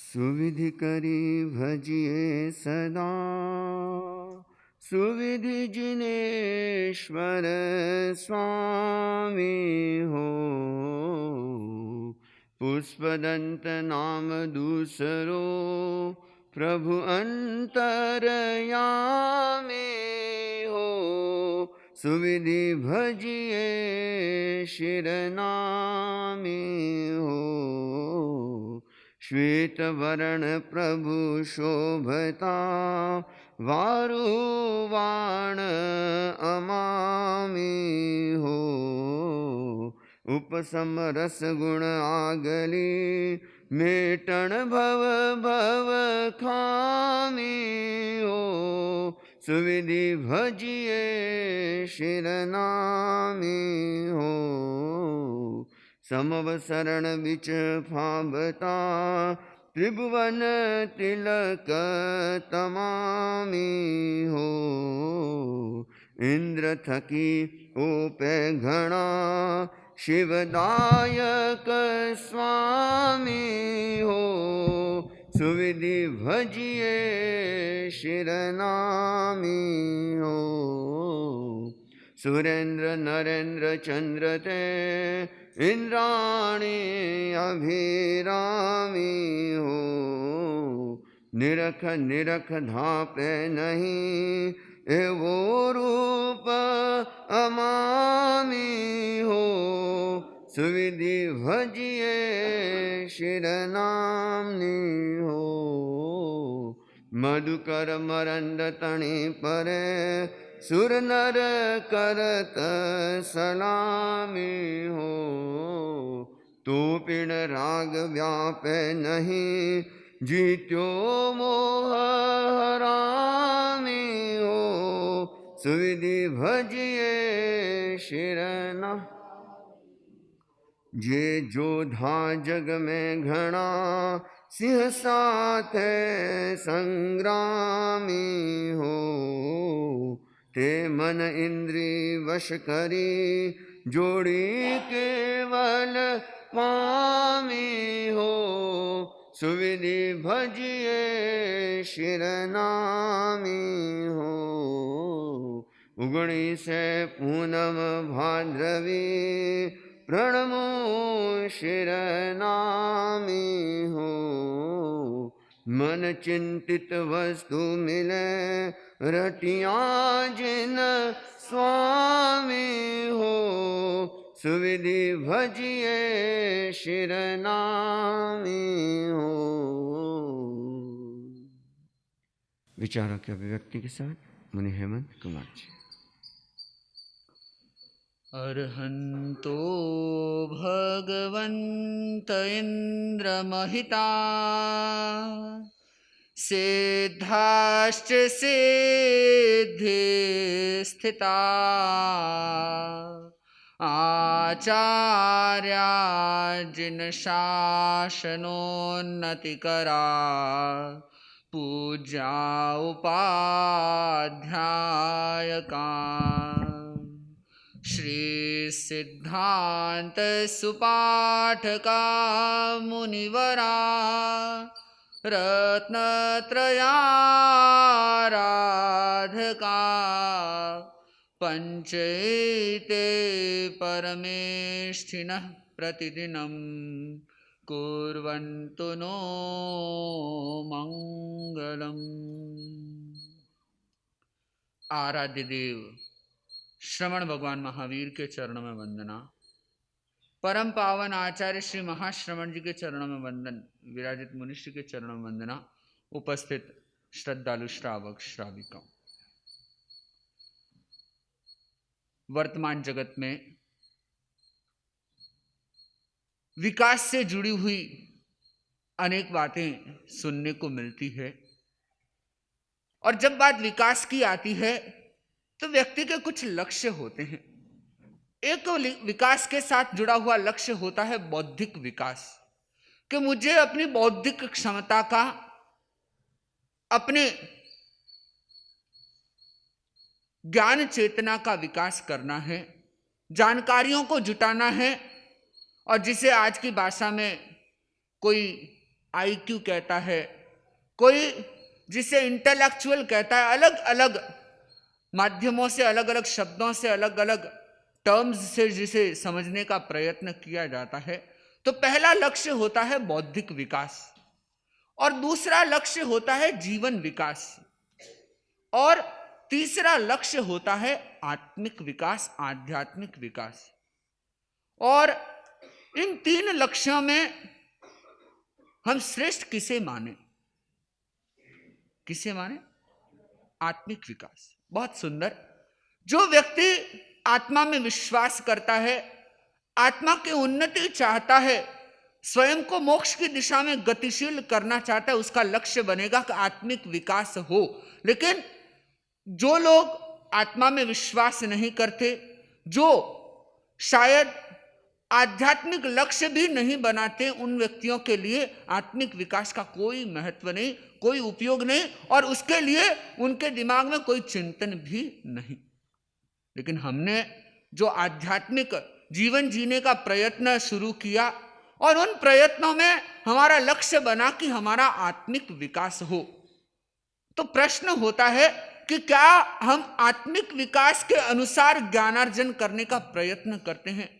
सुविधि करी भजिए सदा, सुविधि जिनेश्वर स्वामी हो। पुष्पदंत नाम दूसरो, प्रभु अंतरयामी हो। सुविधि भजिए शिरनामी हो। श्वेत वरण प्रभु शोभता, वारुवाण अमामी हो। उपसम रस गुण आगली, मेटण भव भव खामी हो। सुविधि भजिए शिरनामी हो। समव शरण बिच फाबता, त्रिभुवन तिलक तमामी हो। इंद्र थकी ओपे घना, शिवदायक स्वामी हो। सुविधि भजिए शिरनामी हो। सुरेंद्र नरेंद्र चंद्र ते, इंद्राणी अभिरामी हो। निरख निरख धापे नहीं, एवो रूप अमामी हो। सुविधि भजिए शिरनामी हो। मधुकर मरंद तणि परे, सुर नर करत सलामी हो। तो पिण राग व्यापे नहीं, जीत्यो मोह हरामी हो। सुविधि भजिए शिरना, जे जोधा जग में घना, सिंह साथे संग्रामी हो। ते मन इंद्री वश करी, जोड़ी केवल स्वामी हो। सुविधि भजिए शिरनामी हो। उगणी से पूनम भाद्रवी, प्रणमो शिरनामी हो। मन चिंतित वस्तु मिले, रटिया जिन स्वामी हो। सुविधि भजिए शिरनामी हो। विचारों की अभिव्यक्ति के साथ मुनि हेमंत कुमार जी। अर्हन्तो भगवन्त इन्द्रमहिता, सिद्धाश्च सिद्धिस्थिता, आचार्या जिन शासनोन्नतिकरा, पूज्या उपाध्यायका। श्री सिद्धांत सुपाठका मुनिवरा, रत्नत्रयाराधका। पंचैते परमेष्ठिनः प्रतिदिनं, कुर्वन्तु नो मंगलम्। आराध्य देव श्रवण भगवान महावीर के चरणों में वंदना। परम पावन आचार्य श्री महाश्रवण जी के चरणों में वंदन। विराजित मुनिश्री के चरणों में वंदना। उपस्थित श्रद्धालु श्रावक श्राविका। वर्तमान जगत में विकास से जुड़ी हुई अनेक बातें सुनने को मिलती है, और जब बात विकास की आती है तो व्यक्ति के कुछ लक्ष्य होते हैं। एक विकास के साथ जुड़ा हुआ लक्ष्य होता है बौद्धिक विकास, कि मुझे अपनी बौद्धिक क्षमता का, अपने ज्ञान चेतना का विकास करना है, जानकारियों को जुटाना है, और जिसे आज की भाषा में कोई IQ कहता है, कोई जिसे इंटेलेक्चुअल कहता है। अलग अलग माध्यमों से, अलग अलग शब्दों से, अलग अलग टर्म्स से जिसे समझने का प्रयत्न किया जाता है। तो पहला लक्ष्य होता है बौद्धिक विकास और दूसरा लक्ष्य होता है जीवन विकास और तीसरा लक्ष्य होता है आत्मिक विकास, आध्यात्मिक विकास। और इन तीन लक्ष्यों में हम श्रेष्ठ किसे माने? किसे माने? आत्मिक विकास। बहुत सुंदर। जो व्यक्ति आत्मा में विश्वास करता है, आत्मा की उन्नति चाहता है, स्वयं को मोक्ष की दिशा में गतिशील करना चाहता है, उसका लक्ष्य बनेगा कि आत्मिक विकास हो। लेकिन जो लोग आत्मा में विश्वास नहीं करते, जो शायद आध्यात्मिक लक्ष्य भी नहीं बनाते, उन व्यक्तियों के लिए आत्मिक विकास का कोई महत्व नहीं, कोई उपयोग नहीं और उसके लिए उनके दिमाग में कोई चिंतन भी नहीं। लेकिन हमने जो आध्यात्मिक जीवन जीने का प्रयत्न शुरू किया और उन प्रयत्नों में हमारा लक्ष्य बना कि हमारा आत्मिक विकास हो, तो प्रश्न होता है कि क्या हम आत्मिक विकास के अनुसार ज्ञानार्जन करने का प्रयत्न करते हैं?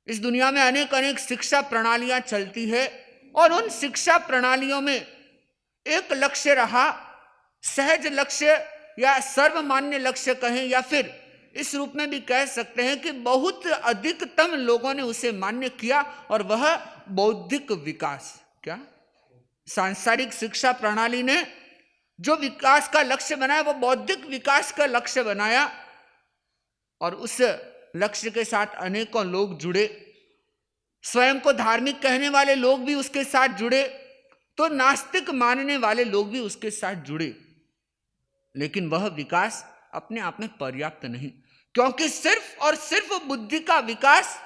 इस दुनिया में अनेक अनेक शिक्षा प्रणालियां चलती है और उन शिक्षा प्रणालियों में एक लक्ष्य रहा, सहज लक्ष्य या सर्वमान्य लक्ष्य कहें, या फिर इस रूप में भी कह सकते हैं कि बहुत अधिकतम लोगों ने उसे मान्य किया और वह बौद्धिक विकास। क्या सांसारिक शिक्षा प्रणाली ने जो विकास का लक्ष्य बनाया वो बौद्धिक विकास का लक्ष्य बनाया और उस लक्ष्य के साथ अनेकों लोग जुड़े, स्वयं को धार्मिक कहने वाले लोग भी उसके साथ जुड़े, तो नास्तिक मानने वाले लोग भी उसके साथ जुड़े। लेकिन वह विकास अपने आप में पर्याप्त नहीं, क्योंकि सिर्फ और सिर्फ बुद्धि का विकास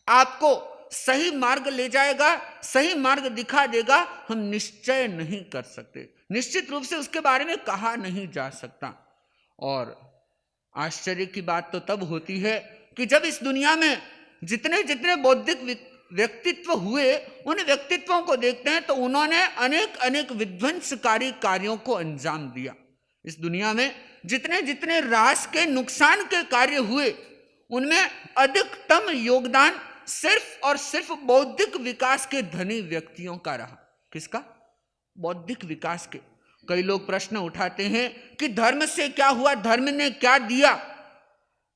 आपको सही मार्ग ले जाएगा, सही मार्ग दिखा देगा, हम निश्चय नहीं कर सकते, निश्चित रूप से उसके बारे में कहा नहीं जा सकता। और आश्चर्य की बात तो तब होती है कि जब इस दुनिया में जितने जितने बौद्धिक व्यक्तित्व हुए, उन व्यक्तित्वों को देखते हैं तो उन्होंने अनेक अनेक विध्वंसकारी कार्यों को अंजाम दिया। इस दुनिया में जितने जितने रास के नुकसान के कार्य हुए, उनमें अधिकतम योगदान सिर्फ और सिर्फ बौद्धिक विकास के धनी व्यक्तियों का रहा। किसका? बौद्धिक विकास के। कई लोग प्रश्न उठाते हैं कि धर्म से क्या हुआ, धर्म ने क्या दिया?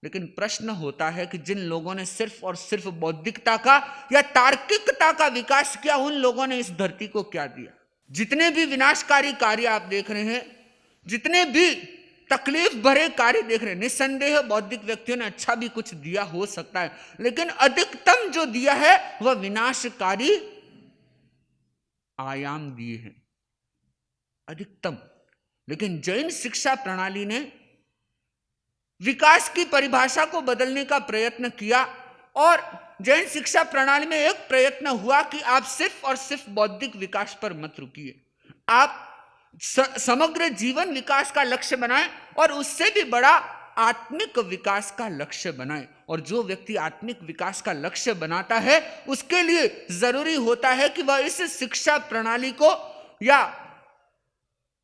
लेकिन प्रश्न होता है कि जिन लोगों ने सिर्फ और सिर्फ बौद्धिकता का या तार्किकता का विकास किया, उन लोगों ने इस धरती को क्या दिया? जितने भी विनाशकारी कार्य आप देख रहे हैं, जितने भी तकलीफ भरे कार्य देख रहे हैं, निस्संदेह बौद्धिक व्यक्तियों ने अच्छा भी कुछ दिया हो सकता है, लेकिन अधिकतम जो दिया है वह विनाशकारी आयाम दिए हैं, अधिकतम। लेकिन जैन शिक्षा प्रणाली ने विकास की परिभाषा को बदलने का प्रयत्न किया और जैन शिक्षा प्रणाली में एक प्रयत्न हुआ कि आप सिर्फ और सिर्फ बौद्धिक विकास पर मत रुकिए, आप समग्र जीवन विकास का लक्ष्य बनाएं और उससे भी बड़ा आत्मिक विकास का लक्ष्य बनाएं। और जो व्यक्ति आत्मिक विकास का लक्ष्य बनाता है, उसके लिए जरूरी होता है कि वह इस शिक्षा प्रणाली को या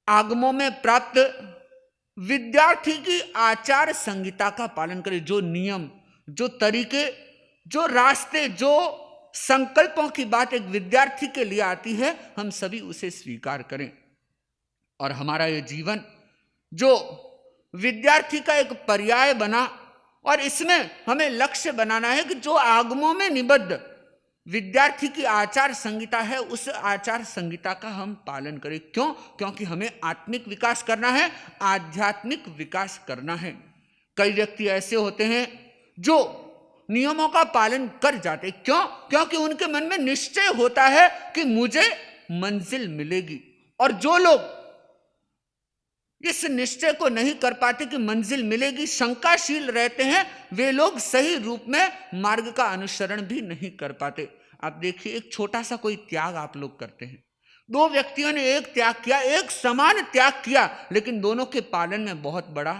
आगमों में प्राप्त विद्यार्थी की आचार संहिता का पालन करे। जो नियम, जो तरीके, जो रास्ते, जो संकल्पों की बात एक विद्यार्थी के लिए आती है, हम सभी उसे स्वीकार करें। और हमारा ये जीवन जो विद्यार्थी का एक पर्याय बना, और इसमें हमें लक्ष्य बनाना है कि जो आगमों में निबद्ध विद्यार्थी की आचार संहिता है, उस आचार संहिता का हम पालन करें। क्यों? क्योंकि हमें आत्मिक विकास करना है, आध्यात्मिक विकास करना है। कई व्यक्ति ऐसे होते हैं जो नियमों का पालन कर जाते। क्यों? क्योंकि उनके मन में निश्चय होता है कि मुझे मंजिल मिलेगी। और जो लोग इस निश्चय को नहीं कर पाते कि मंजिल मिलेगी, शंकाशील रहते हैं, वे लोग सही रूप में मार्ग का अनुसरण भी नहीं कर पाते। आप देखिए, एक छोटा सा कोई त्याग आप लोग करते हैं, दो व्यक्तियों ने एक त्याग किया, एक समान त्याग किया, लेकिन दोनों के पालन में बहुत बड़ा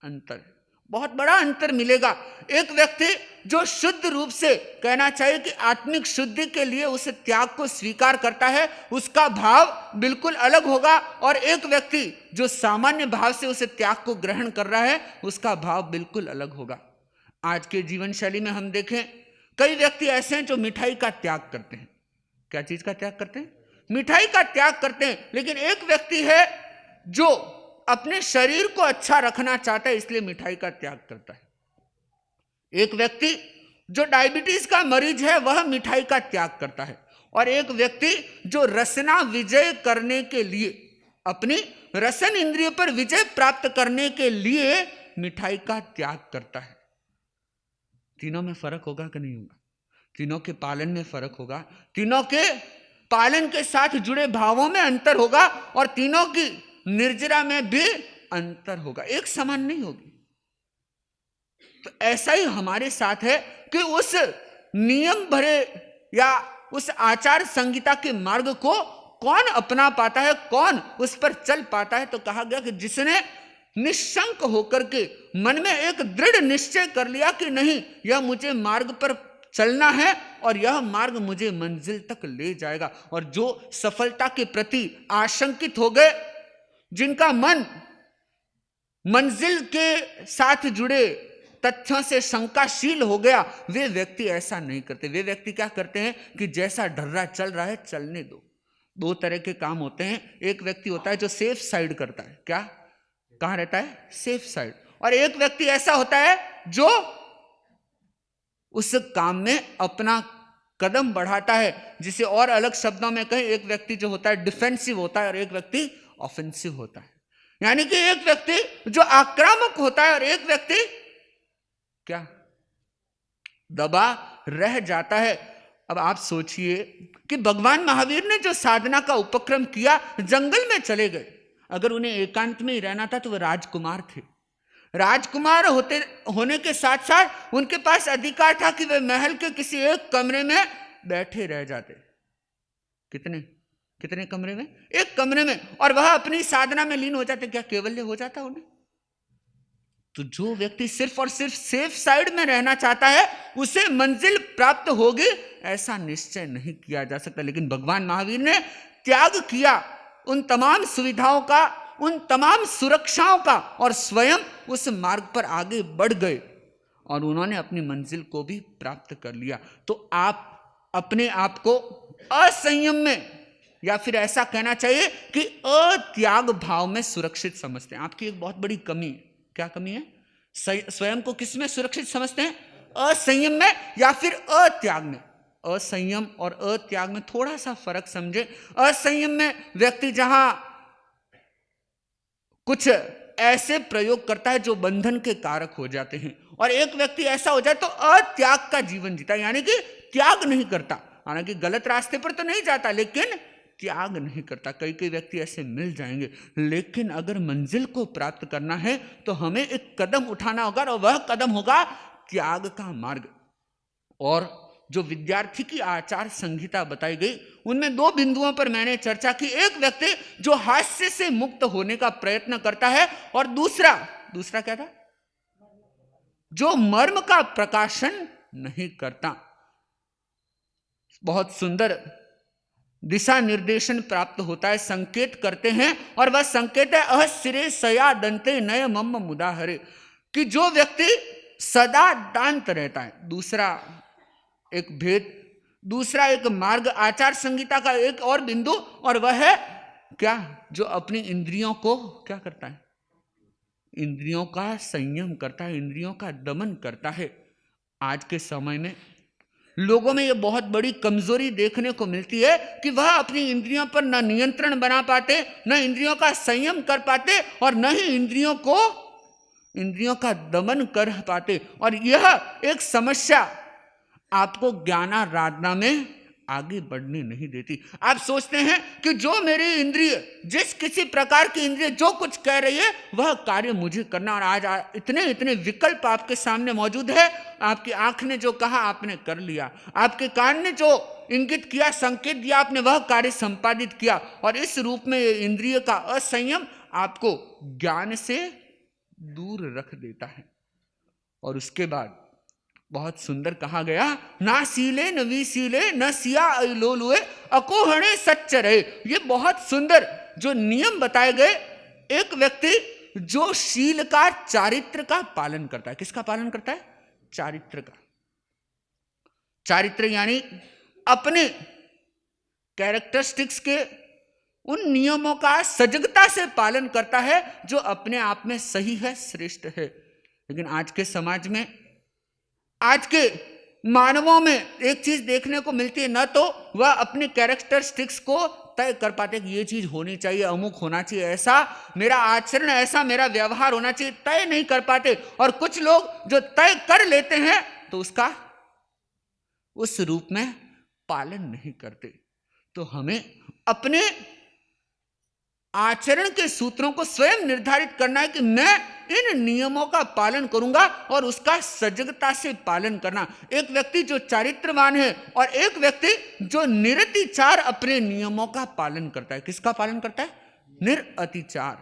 अंतर है, बहुत बड़ा अंतर मिलेगा। एक व्यक्ति जो शुद्ध रूप से कहना चाहिए कि आत्मिक शुद्धि के लिए उस त्याग को स्वीकार करता है, उसका भाव बिल्कुल अलग होगा। और एक व्यक्ति जो सामान्य भाव से उस त्याग को ग्रहण कर रहा है, उसका भाव बिल्कुल अलग होगा। आज के जीवन शैली में हम देखें, कई व्यक्ति ऐसे हैं जो मिठाई का त्याग करते हैं। क्या चीज का त्याग करते हैं? मिठाई का त्याग करते हैं। लेकिन एक व्यक्ति है जो अपने शरीर को अच्छा रखना चाहता है, इसलिए मिठाई का त्याग करता है। एक व्यक्ति जो डायबिटीज का मरीज है, वह मिठाई का त्याग करता है। और एक व्यक्ति जो रसना विजय करने के लिए, अपनी रसन इंद्रिय पर विजय प्राप्त करने के लिए मिठाई का त्याग करता है। तीनों में फर्क होगा कि नहीं होगा? तीनों के पालन में फर्क होगा, तीनों के पालन के साथ जुड़े भावों में अंतर होगा, और तीनों की निर्जरा में भी अंतर होगा, एक समान नहीं होगी। तो ऐसा ही हमारे साथ है कि उस नियम भरे या उस आचार संहिता के मार्ग को कौन अपना पाता है, कौन उस पर चल पाता है। तो कहा गया कि जिसने निशंक होकर के मन में एक दृढ़ निश्चय कर लिया कि नहीं, यह मुझे मार्ग पर चलना है और यह मार्ग मुझे मंजिल तक ले जाएगा। और जो सफलता के प्रति आशंकित हो गए, जिनका मन मंजिल के साथ जुड़े तथ्यों से शंकाशील हो गया, वे व्यक्ति ऐसा नहीं करते। वे व्यक्ति क्या करते हैं कि जैसा ढर्रा चल रहा है चलने दो। दो तरह के काम होते हैं। एक व्यक्ति होता है जो सेफ साइड करता है। क्या? कहां रहता है? Safe side. और एक व्यक्ति ऐसा होता है जो उस काम में अपना कदम बढ़ाता है। जिसे और अलग शब्दों में कहें, एक व्यक्ति जो होता है डिफेंसिव होता है और एक व्यक्ति ऑफेंसिव होता है। यानी कि एक व्यक्ति जो आक्रामक होता है और एक व्यक्ति क्या? दबा रह जाता है। अब आप सोचिए कि भगवान महावीर ने जो साधना का उपक्रम किया, जंगल में चले गए। अगर उन्हें एकांत में ही रहना था तो वह राजकुमार थे। राजकुमार होने के साथ साथ उनके पास अधिकार था कि वे महल के किसी एक कमरे में बैठे रह जाते। कितने कमरे में? एक कमरे में। और वह अपनी साधना में लीन हो जाते। क्या केवल्य हो जाता उन्हें? तो जो व्यक्ति सिर्फ और सिर्फ सेफ साइड में रहना चाहता है, उसे मंजिल प्राप्त होगी ऐसा निश्चय नहीं किया जा सकता। लेकिन भगवान महावीर ने त्याग किया उन तमाम सुविधाओं का, उन तमाम सुरक्षाओं का, और स्वयं उस मार्ग पर आगे बढ़ गए और उन्होंने अपनी मंजिल को भी प्राप्त कर लिया। तो आप अपने आप को असंयम में, या फिर ऐसा कहना चाहिए कि अत्याग भाव में सुरक्षित समझते हैं। आपकी एक बहुत बड़ी कमी है। क्या कमी है? स्वयं को किस में सुरक्षित समझते हैं? असंयम में या फिर अत्याग में। असंयम और अत्याग में थोड़ा सा फर्क समझे। असंयम में व्यक्ति जहां कुछ ऐसे प्रयोग करता है जो बंधन के कारक हो जाते हैं, और एक व्यक्ति ऐसा हो जाए तो अत्याग का जीवन जीता, यानी कि त्याग नहीं करता। हालांकि गलत रास्ते पर तो नहीं जाता, लेकिन त्याग नहीं करता। कई व्यक्ति ऐसे मिल जाएंगे। लेकिन अगर मंजिल को प्राप्त करना है तो हमें एक कदम उठाना होगा, और वह कदम होगा त्याग का मार्ग। और जो विद्यार्थी की आचार संहिता बताई गई, उनमें दो बिंदुओं पर मैंने चर्चा की। एक व्यक्ति जो हास्य से मुक्त होने का प्रयत्न करता है, और दूसरा क्या था? जो मर्म का प्रकाशन नहीं करता। बहुत सुंदर दिशा निर्देशन प्राप्त होता है, संकेत करते हैं, और वह संकेत है अहसिरे सया दंते नय मम मुदाहरे, कि जो व्यक्ति सदा दांत रहता है। दूसरा एक भेद, दूसरा एक मार्ग, आचार संहिता का एक और बिंदु, और वह है क्या? जो अपनी इंद्रियों को क्या करता है? इंद्रियों का संयम करता है, इंद्रियों का दमन करता है। आज के समय में लोगों में यह बहुत बड़ी कमजोरी देखने को मिलती है कि वह अपनी इंद्रियों पर न नियंत्रण बना पाते, न इंद्रियों का संयम कर पाते, और न ही इंद्रियों का दमन कर पाते। और यह एक समस्या आपको ज्ञानाराधना में आगे बढ़ने नहीं देती। आप सोचते हैं कि जो मेरी इंद्रिय, जिस किसी प्रकार की इंद्रिय जो कुछ कह रही है, वह कार्य मुझे करना। और आज इतने विकल्प आपके सामने मौजूद है। आपकी आंख ने जो कहा आपने कर लिया, आपके कान ने जो इंगित किया, संकेत दिया, आपने वह कार्य संपादित किया। और इस रूप में इंद्रिय का असंयम आपको ज्ञान से दूर रख देता है। और उसके बाद बहुत सुंदर कहा गया, ना सीले न विसीले न सिया लोलुए अकोहणे सच्च रहे। ये बहुत सुंदर जो नियम बताए गए, एक व्यक्ति जो शील का, चारित्र का पालन करता है। किसका पालन करता है? चारित्र का। चारित्र यानी अपने कैरेक्टरिस्टिक्स के उन नियमों का सजगता से पालन करता है जो अपने आप में सही है, श्रेष्ठ है। लेकिन आज के समाज में, आज के मानवों में एक चीज देखने को मिलती है, न तो वह अपने कैरेक्टरिस्टिक्स को तय कर पाते कि ये चीज होनी चाहिए, अमुक होना चाहिए, ऐसा मेरा आचरण, ऐसा मेरा व्यवहार होना चाहिए, तय नहीं कर पाते। और कुछ लोग जो तय कर लेते हैं तो उसका उस रूप में पालन नहीं करते। तो हमें अपने आचरण के सूत्रों को स्वयं निर्धारित करना है कि मैं इन नियमों का पालन करूंगा और उसका सजगता से पालन करना। एक व्यक्ति जो चारित्रवान है और एक व्यक्ति जो निरतिचार अपने नियमों का पालन करता है। किसका पालन करता है? निरतिचार।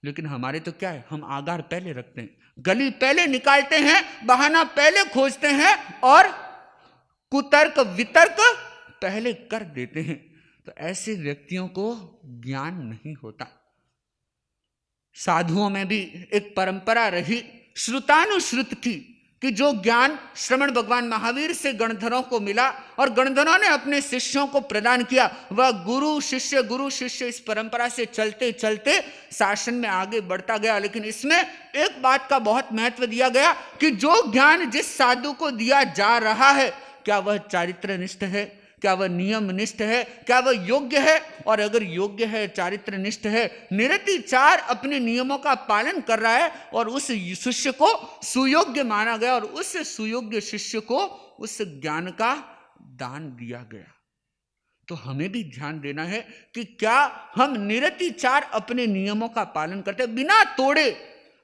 लेकिन हमारे तो क्या है, हम आगार पहले रखते हैं, गली पहले निकालते हैं, बहाना पहले खोजते हैं और कुतर्क वितर्क पहले कर देते हैं। तो ऐसे व्यक्तियों को ज्ञान नहीं होता। साधुओं में भी एक परंपरा रही श्रुतानुश्रुत की कि जो ज्ञान श्रवण भगवान महावीर से गणधरों को मिला और गणधरों ने अपने शिष्यों को प्रदान किया, वह गुरु शिष्य इस परंपरा से चलते चलते शासन में आगे बढ़ता गया। लेकिन इसमें एक बात का बहुत महत्व दिया गया कि जो ज्ञान जिस साधु को दिया जा रहा है, क्या वह चारित्रनिष्ठ है, क्या वह नियमनिष्ठ है, क्या वह योग्य है? और अगर योग्य है, चारित्रनिष्ठ है, निरतिचार अपने नियमों का पालन कर रहा है और उस शिष्य को सुयोग्य माना गया और उस सुयोग्य शिष्य को उस ज्ञान का दान दिया गया। तो हमें भी ध्यान देना है कि क्या हम निरतिचार अपने नियमों का पालन करते हैं, बिना तोड़े,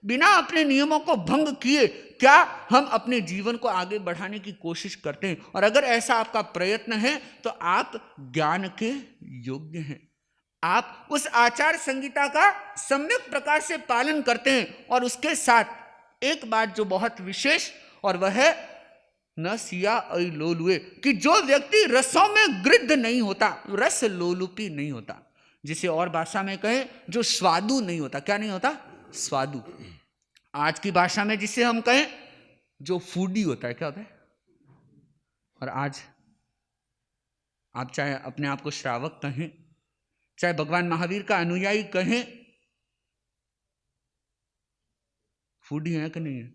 बिना अपने नियमों को भंग किए, क्या हम अपने जीवन को आगे बढ़ाने की कोशिश करते हैं? और अगर ऐसा आपका प्रयत्न है तो आप ज्ञान के योग्य हैं। आप उस आचार संहिता का सम्यक प्रकार से पालन करते हैं। और उसके साथ एक बात जो बहुत विशेष, और वह है न सिया ऐ लोलुए, कि जो व्यक्ति रसों में गृद्ध नहीं होता, रस लोलुपी नहीं होता, जिसे और भाषा में कहें जो स्वादु नहीं होता। क्या नहीं होता? स्वादु। आज की भाषा में जिसे हम कहें जो फूडी होता है, क्या होता है? और आज आप चाहे अपने आप को श्रावक कहें, चाहे भगवान महावीर का अनुयायी कहें, फूडी है कि नहीं है?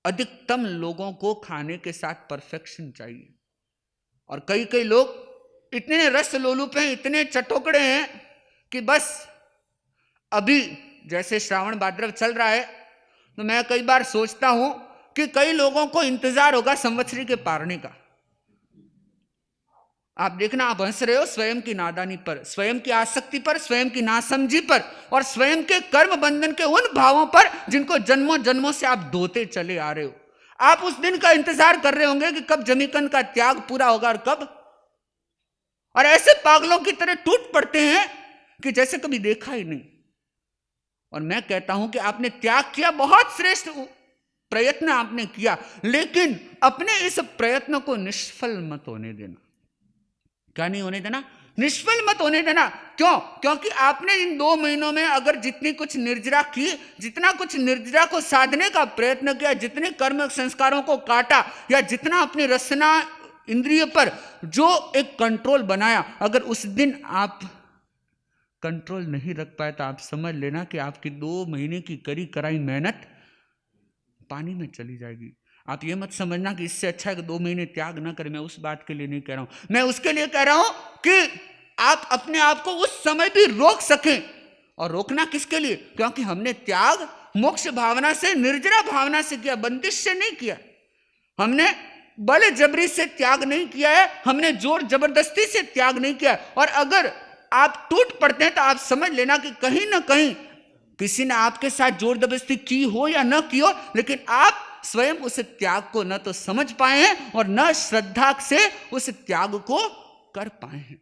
अधिकतम लोगों को खाने के साथ परफेक्शन चाहिए। और कई कई लोग इतने रस लोलुप हैं, इतने चटोकड़े हैं कि बस अभी जैसे श्रावण भाद्रव चल रहा है तो मैं कई बार सोचता हूं कि कई लोगों को इंतजार होगा संवत्सरी के पारने का। आप देखना, आप हंस रहे हो स्वयं की नादानी पर, स्वयं की आसक्ति पर, स्वयं की नासमझी पर और स्वयं के कर्म बंधन के उन भावों पर जिनको जन्मों जन्मों से आप धोते चले आ रहे हो। आप उस दिन का इंतजार कर रहे होंगे कि कब जमीकंद का त्याग पूरा होगा और कब, और ऐसे पागलों की तरह टूट पड़ते हैं कि जैसे कभी देखा ही नहीं। और मैं कहता हूं कि आपने त्याग किया, बहुत श्रेष्ठ प्रयत्न आपने किया, लेकिन अपने इस प्रयत्न को निष्फल मत होने देना। क्या नहीं होने देना? निष्फल मत होने देना। क्यों? क्योंकि आपने इन 2 महीनों में अगर जितनी कुछ निर्जरा की, जितना कुछ निर्जरा को साधने का प्रयत्न किया, जितने कर्म संस्कारों को काटा, या जितना अपनी रसना इंद्रिय पर जो एक कंट्रोल बनाया, अगर उस दिन आप कंट्रोल नहीं रख पाए तो आप समझ लेना कि आपकी 2 महीने की करी कराई मेहनत पानी में चली जाएगी। आप ये मत समझना कि इससे अच्छा है कि 2 महीने त्याग ना करें। मैं उस बात के लिए नहीं कह रहा हूं, मैं उसके लिए कह रहा हूं कि आप अपने आप को उस समय भी रोक सकें। और रोकना किसके लिए? क्योंकि हमने त्याग मोक्ष भावना से, निर्जरा भावना से किया, बंदिश से नहीं किया। हमने बल जबरी से त्याग नहीं किया है, हमने जोर जबरदस्ती से त्याग नहीं किया। और अगर आप टूट पड़ते हैं तो आप समझ लेना कि कहीं ना कहीं किसी ने आपके साथ जोर जबरदस्ती की हो या न की हो, लेकिन आप स्वयं उस त्याग को न तो समझ पाए हैं और न श्रद्धा से उस त्याग को कर पाए हैं।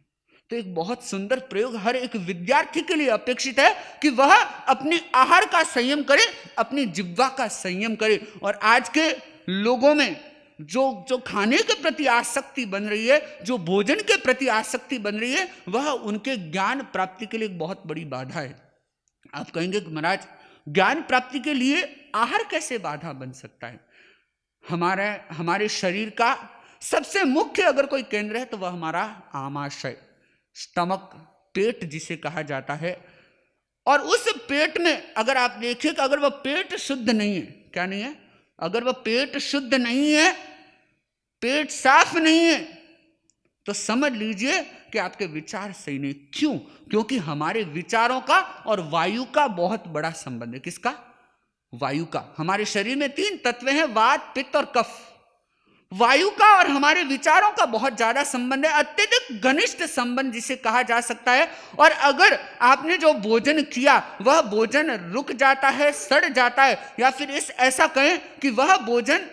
तो एक बहुत सुंदर प्रयोग हर एक विद्यार्थी के लिए अपेक्षित है कि वह अपने आहार का संयम करे, अपनी जिह्वा का संयम करे। और आज के लोगों में जो खाने के प्रति आसक्ति बन रही है, जो भोजन के प्रति आसक्ति बन रही है, वह उनके ज्ञान प्राप्ति के लिए एक बहुत बड़ी बाधा है। आप कहेंगे कि महाराज ज्ञान प्राप्ति के लिए आहार कैसे बाधा बन सकता है? हमारे शरीर का सबसे मुख्य अगर कोई केंद्र है तो वह हमारा आमाशय, स्टमक, पेट जिसे कहा जाता है। और उस पेट में अगर आप देखिए कि अगर वह पेट शुद्ध नहीं है, क्या नहीं है? अगर वह पेट शुद्ध नहीं है, पेट साफ नहीं है, तो समझ लीजिए कि आपके विचार सही नहीं। क्यों? क्योंकि हमारे विचारों का और वायु का बहुत बड़ा संबंध है। किसका? वायु का। हमारे शरीर में 3 तत्व हैं, वात, पित्त और कफ। वायु का और हमारे विचारों का बहुत ज्यादा संबंध है, अत्यधिक घनिष्ठ संबंध जिसे कहा जा सकता है। और अगर आपने जो भोजन किया वह भोजन रुक जाता है, सड़ जाता है, या फिर ऐसा कहें कि वह भोजन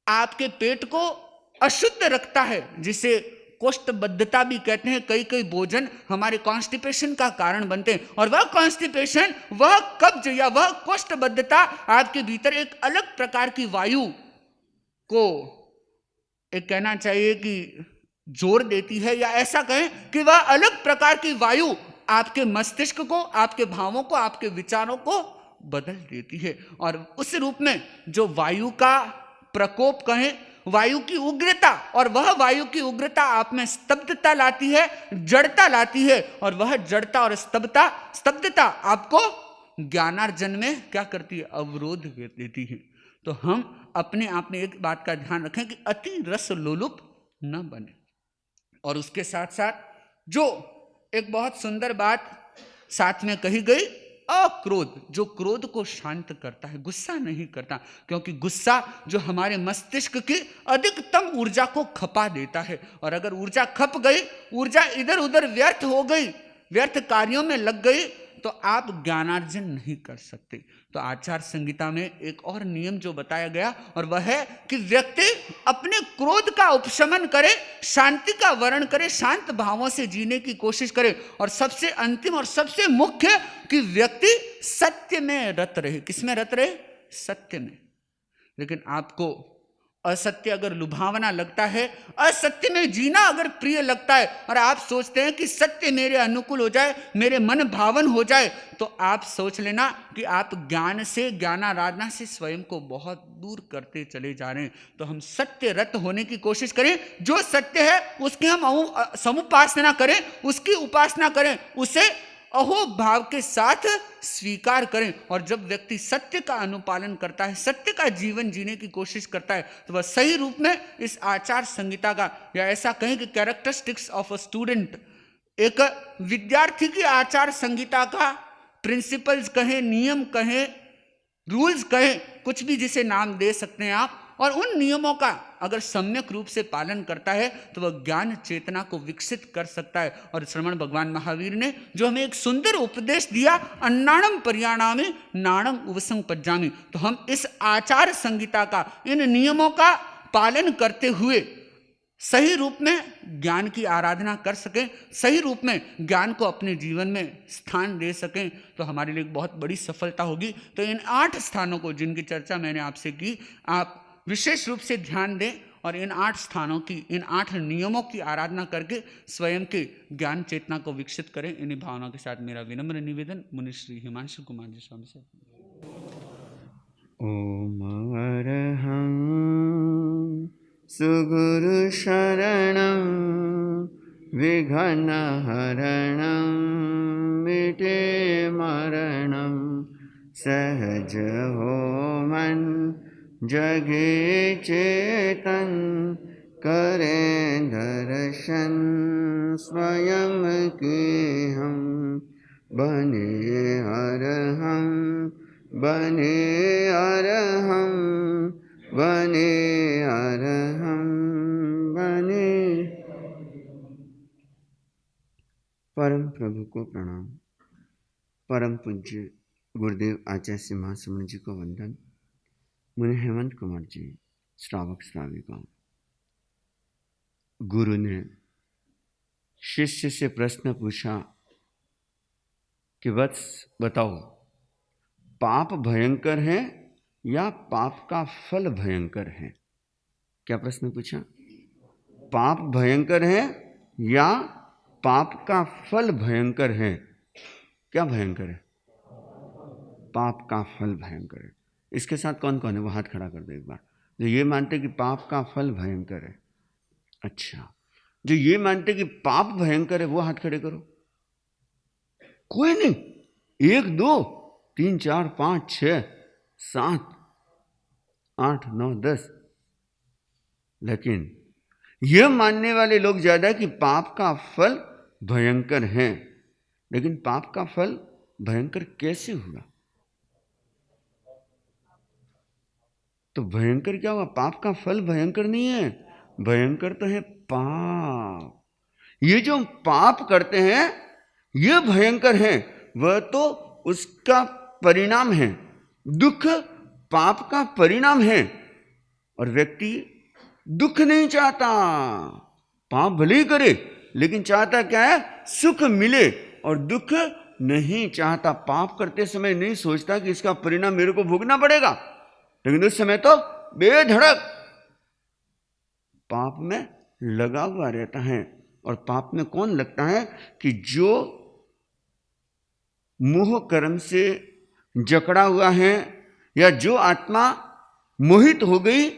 आपके पेट को अशुद्ध रखता है, जिसे कोष्ठबद्धता भी कहते हैं। कई भोजन हमारे कॉन्स्टिपेशन का कारण बनते हैं, और वह कॉन्स्टिपेशन, वह कब्ज या वह कोष्ठबद्धता आपके भीतर एक अलग प्रकार की वायु को एक कहना चाहिए कि जोर देती है, या ऐसा कहें कि वह अलग प्रकार की वायु आपके मस्तिष्क को, आपके भावों को, आपके विचारों को बदल देती है। और उस रूप में जो वायु का प्रकोप कहें, वायु की उग्रता, और वह वायु की उग्रता आप में स्तब्धता लाती है, जड़ता लाती है। और वह जड़ता और स्तब्धता आपको ज्ञानार्जन में क्या करती है? अवरोध देती है। तो हम अपने आप में एक बात का ध्यान रखें कि अति रस लोलुप न बने। और उसके साथ साथ जो एक बहुत सुंदर बात साथ में कही गई, अक्रोध, जो क्रोध को शांत करता है, गुस्सा नहीं करता। क्योंकि गुस्सा जो हमारे मस्तिष्क की अधिकतम ऊर्जा को खपा देता है, और अगर ऊर्जा खप गई, ऊर्जा इधर उधर व्यर्थ हो गई, व्यर्थ कार्यों में लग गई, तो आप ज्ञानार्जन नहीं कर सकते। तो आचार संहिता में एक और नियम जो बताया गया, और वह है कि व्यक्ति अपने क्रोध का उपशमन करे, शांति का वर्ण करे, शांत भावों से जीने की कोशिश करे। और सबसे अंतिम और सबसे मुख्य कि व्यक्ति सत्य में रत रहे। किसमें रत रहे? सत्य में। लेकिन आपको असत्य अगर लुभावना लगता है, असत्य में जीना अगर प्रिय लगता है, और आप सोचते हैं कि सत्य मेरे अनुकूल हो जाए, मेरे मन भावन हो जाए, तो आप सोच लेना कि आप ज्ञान से, ज्ञानाराधना से स्वयं को बहुत दूर करते चले जा रहे हैं। तो हम सत्य रत होने की कोशिश करें, जो सत्य है उसकी हम समुपासना करें, उसकी उपासना करें, उसे अहो भाव के साथ स्वीकार करें। और जब व्यक्ति सत्य का अनुपालन करता है, सत्य का जीवन जीने की कोशिश करता है, तो वह सही रूप में इस आचार संहिता का, या ऐसा कहें कि कैरेक्टरिस्टिक्स ऑफ अ स्टूडेंट, एक विद्यार्थी की आचार संहिता का प्रिंसिपल्स कहें, नियम कहें, रूल्स कहें, कुछ भी जिसे नाम दे सकते हैं आप, और उन नियमों का अगर सम्यक रूप से पालन करता है तो वह ज्ञान चेतना को विकसित कर सकता है। और श्रवण भगवान महावीर ने जो हमें एक सुंदर उपदेश दिया, अन्नाणम पर्याणामि नाणम उवसं पज्जामि, तो हम इस आचार संहिता का, इन नियमों का पालन करते हुए सही रूप में ज्ञान की आराधना कर सकें, सही रूप में ज्ञान को अपने जीवन में स्थान दे सकें, तो हमारे लिए एक बहुत बड़ी सफलता होगी। तो इन 8 स्थानों को जिनकी चर्चा मैंने आपसे की, आप विशेष रूप से ध्यान दें, और इन 8 स्थानों की, इन 8 नियमों की आराधना करके स्वयं के ज्ञान चेतना को विकसित करें। इन्हीं भावनाओं के साथ मेरा विनम्र निवेदन मुनि श्री हिमांशु कुमार जी स्वामी से। ओम अरहं सुगुरु शरणं विघ्नहरणं मिटे मरणं सहज हो मन जगे चेतन करें दर्शन स्वयं के हम बने अरहं बने अरहं बने अरहं बने। परम प्रभु को प्रणाम। परम पूज्य गुरुदेव आचार्य श्री महासमण जी को वंदन। मुनि हेमंत कुमार जी, श्रावक श्राविकाओं, गुरु ने शिष्य से प्रश्न पूछा कि वत्स बताओ, पाप भयंकर है या पाप का फल भयंकर है? क्या प्रश्न पूछा? पाप भयंकर है या पाप का फल भयंकर है? क्या भयंकर है? पाप का फल भयंकर है। इसके साथ कौन कौन है वो हाथ खड़ा कर दो एक बार, जो ये मानते कि पाप का फल भयंकर है। अच्छा, जो ये मानते कि पाप भयंकर है वो हाथ खड़े करो। कोई नहीं, 1 2 3 4 5 6 7 8 9 10। लेकिन यह मानने वाले लोग ज्यादा कि पाप का फल भयंकर है। लेकिन पाप का फल भयंकर कैसे हुआ? तो भयंकर क्या हुआ? पाप का फल भयंकर नहीं है, भयंकर तो है पाप। ये जो पाप करते हैं ये भयंकर है, वह तो उसका परिणाम है। दुख पाप का परिणाम है और व्यक्ति दुख नहीं चाहता। पाप भले ही करे लेकिन चाहता क्या है? सुख मिले, और दुख नहीं चाहता। पाप करते समय नहीं सोचता कि इसका परिणाम मेरे को भोगना पड़ेगा, लेकिन उस समय तो बेधड़क पाप में लगा हुआ रहता है। और पाप में कौन लगता है? कि जो मोह कर्म से जकड़ा हुआ है, या जो आत्मा मोहित हो गई,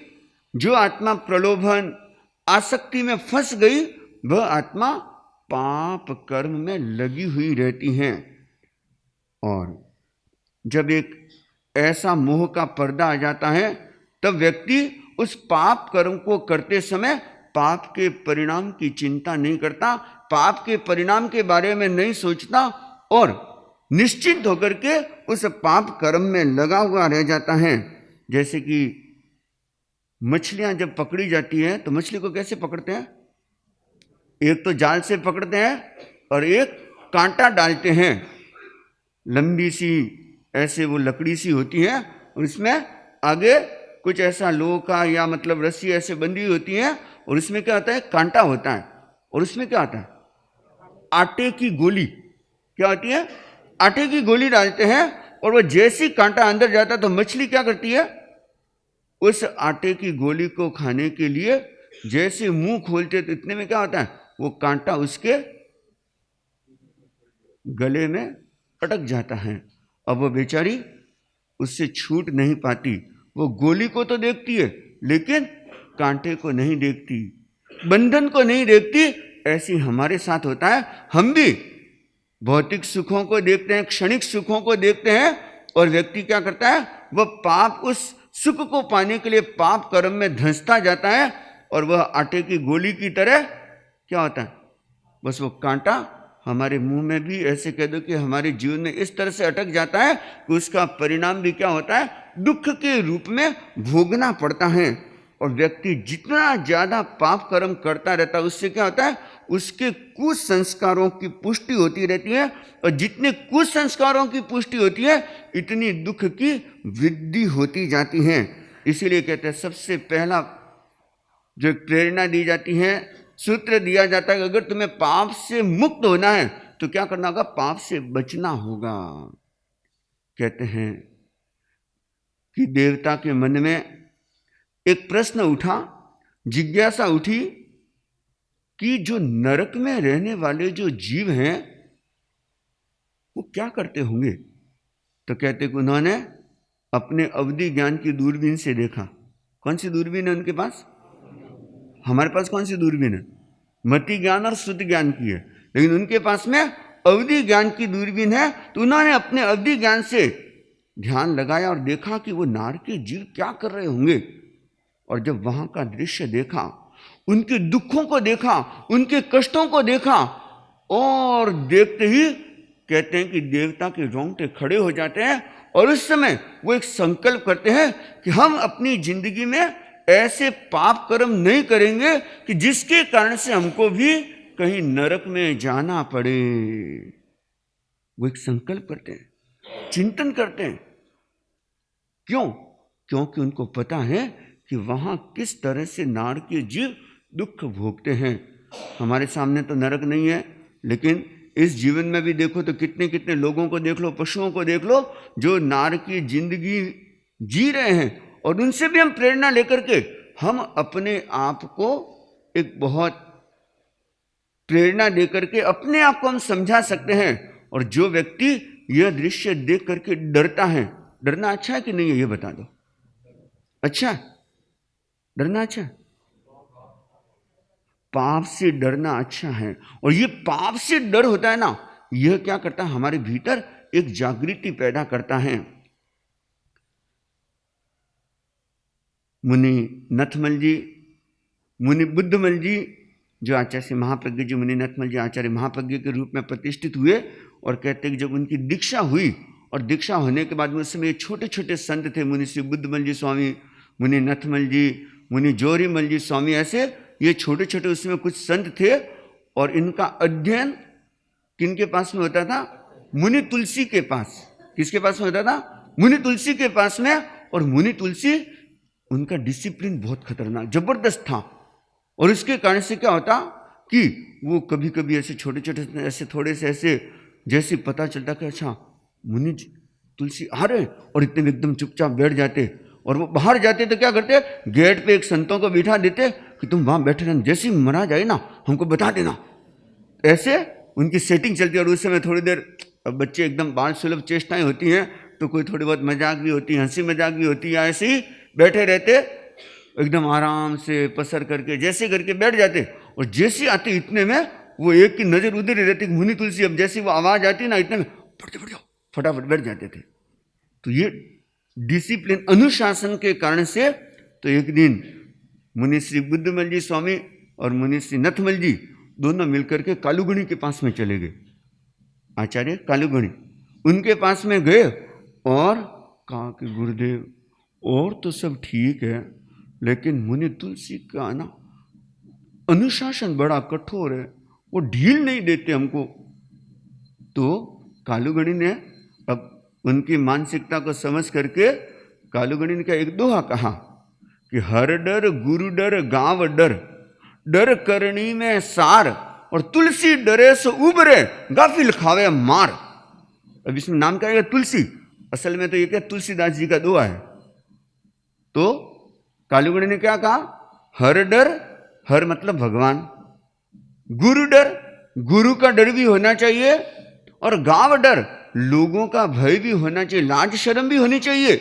जो आत्मा प्रलोभन आसक्ति में फंस गई, वह आत्मा पाप कर्म में लगी हुई रहती है। और जब एक ऐसा मोह का पर्दा आ जाता है तब व्यक्ति उस पाप कर्म को करते समय पाप के परिणाम की चिंता नहीं करता, पाप के परिणाम के बारे में नहीं सोचता, और निश्चिंत होकर के उस पाप कर्म में लगा हुआ रह जाता है। जैसे कि मछलियां जब पकड़ी जाती हैं तो मछली को कैसे पकड़ते हैं? एक तो जाल से पकड़ते हैं और एक कांटा डालते हैं। लंबी सी ऐसे वो लकड़ी सी होती है और इसमें आगे कुछ ऐसा लोहा का या मतलब रस्सी ऐसे बंधी हुई होती है, और इसमें क्या होता है? कांटा होता है। और इसमें क्या होता है? आटे की गोली। क्या होती है? आटे की गोली डालते हैं, और वो जैसी कांटा अंदर जाता है तो मछली क्या करती है? उस आटे की गोली को खाने के लिए जैसे मुंह खोलते तो इतने में क्या होता है? वो कांटा उसके गले में अटक जाता है। अब वो बेचारी उससे छूट नहीं पाती। वो गोली को तो देखती है लेकिन कांटे को नहीं देखती, बंधन को नहीं देखती। ऐसी हमारे साथ होता है। हम भी भौतिक सुखों को देखते हैं, क्षणिक सुखों को देखते हैं, और व्यक्ति क्या करता है? वह पाप उस सुख को पाने के लिए पाप कर्म में धंसता जाता है, और वह आटे की गोली की तरह क्या होता है? बस वो कांटा हमारे मुंह में भी ऐसे कह दो कि हमारे जीवन में इस तरह से अटक जाता है कि उसका परिणाम भी क्या होता है? दुख के रूप में भोगना पड़ता है। और व्यक्ति जितना ज्यादा पाप कर्म करता रहता है उससे क्या होता है? उसके कुसंस्कारों की पुष्टि होती रहती है, और जितने कुसंस्कारों की पुष्टि होती है इतनी दुख की वृद्धि होती जाती है। इसीलिए कहते हैं सबसे पहला जो प्रेरणा दी जाती है, सूत्र दिया जाता है कि अगर तुम्हें पाप से मुक्त होना है तो क्या करना होगा? पाप से बचना होगा। कहते हैं कि देवता के मन में एक प्रश्न उठा, जिज्ञासा उठी कि जो नरक में रहने वाले जो जीव हैं वो क्या करते होंगे। तो कहते कि उन्होंने अपने अवधि ज्ञान की दूरबीन से देखा। कौन सी दूरबीन है उनके पास? हमारे पास कौन सी दूरबीन है? मति ज्ञान और श्रुति ज्ञान की है, लेकिन उनके पास में अवधि ज्ञान की दूरबीन है। तो उन्होंने अपने अवधि ज्ञान से ध्यान लगाया और देखा कि वो नार के जीव क्या कर रहे होंगे। और जब वहां का दृश्य देखा, उनके दुखों को देखा, उनके कष्टों को देखा, और देखते ही कहते हैं कि देवता के रोंगटे खड़े हो जाते हैं, और उस समय वो एक संकल्प करते हैं कि हम अपनी जिंदगी में ऐसे पाप कर्म नहीं करेंगे कि जिसके कारण से हमको भी कहीं नरक में जाना पड़े। वो एक संकल्प करते हैं, चिंतन करते हैं। क्यों? क्योंकि उनको पता है कि वहां किस तरह से नार के जीव दुख भोगते हैं। हमारे सामने तो नरक नहीं है, लेकिन इस जीवन में भी देखो तो कितने कितने लोगों को देख लो, पशुओं को देख लो, जो नार की जिंदगी जी रहे हैं, और उनसे भी हम प्रेरणा लेकर के हम अपने आप को एक बहुत प्रेरणा देकर के अपने आप को हम समझा सकते हैं। और जो व्यक्ति यह दृश्य देख करके डरता है, डरना अच्छा है कि नहीं है, ये बता दो। अच्छा, डरना अच्छा है? पाप से डरना अच्छा है। और ये पाप से डर होता है ना, यह क्या करता है, हमारे भीतर एक जागृति पैदा करता है। मुनि नथमल जी, मुनि बुद्धमल जी, जो आचार्य से महाप्रज्ञ जी मुनि नथमल जी आचार्य महाप्रज्ञ के रूप में प्रतिष्ठित हुए, और कहते हैं कि जब उनकी दीक्षा हुई, और दीक्षा होने के बाद में उस समय छोटे छोटे संत थे, मुनि श्री बुद्धमल जी स्वामी, मुनि नथमल जी, मुनि जोरीमल जी स्वामी, ऐसे ये छोटे छोटे उसमें कुछ संत थे। और इनका अध्ययन किनके पास में होता था? मुनि तुलसी के पास। किसके पास में होता था? मुनि तुलसी के पास में। और मुनि तुलसी, उनका डिसिप्लिन बहुत खतरनाक जबरदस्त था। और इसके कारण से क्या होता कि वो कभी कभी ऐसे छोटे छोटे ऐसे थोड़े से ऐसे जैसे पता चलता कि अच्छा मुनि तुलसी आ रहे, और इतने में एकदम चुपचाप बैठ जाते। और वो बाहर जाते तो क्या करते, गेट पे एक संतों को बिठा देते कि तुम वहां बैठे रहना, जैसे ही महाराज आए ना हमको बता देना। ऐसे उनकी सेटिंग चलती है। और उस समय थोड़ी देर, अब बच्चे एकदम बाल सुलभ चेष्टाएं होती हैं, तो कोई थोड़ी बहुत मजाक भी होती है, हंसी मजाक भी होती है। ऐसे ही बैठे रहते, एकदम आराम से पसर करके जैसे करके बैठ जाते। और जैसे आते इतने में वो एक की नजर उधर ही रहती, मुनि तुलसी, अब जैसी वो आवाज आती ना, इतने में फट जाओ, फटाफट बैठ जाते थे। तो ये डिसिप्लिन, अनुशासन के कारण से। तो एक दिन मुनि श्री बुद्धमल जी स्वामी और मुनि श्री नथमल जी दोनों मिलकर के कालूगणी के पास में चले गए, आचार्य कालूगणी, उनके पास में गए और कहा कि गुरुदेव, और तो सब ठीक है, लेकिन मुनि तुलसी का ना अनुशासन बड़ा कठोर है, वो ढील नहीं देते हमको। तो कालूगणी ने अब उनकी मानसिकता को समझ करके कालूगणी ने क्या एक दोहा कहा कि हर डर गुरु डर गांव डर, डर करनी में सार, और तुलसी डरे सो उबरे, गाफिल खावे मार। अब इसमें नाम क्या है? तुलसी। असल में तो ये क्या तुलसीदास जी का दोहा है। तो कालूगणी ने क्या कहा? हर डर, हर मतलब भगवान, गुरु डर, गुरु का डर भी होना चाहिए, और गांव डर, लोगों का भय भी होना चाहिए, लाज शर्म भी होनी चाहिए,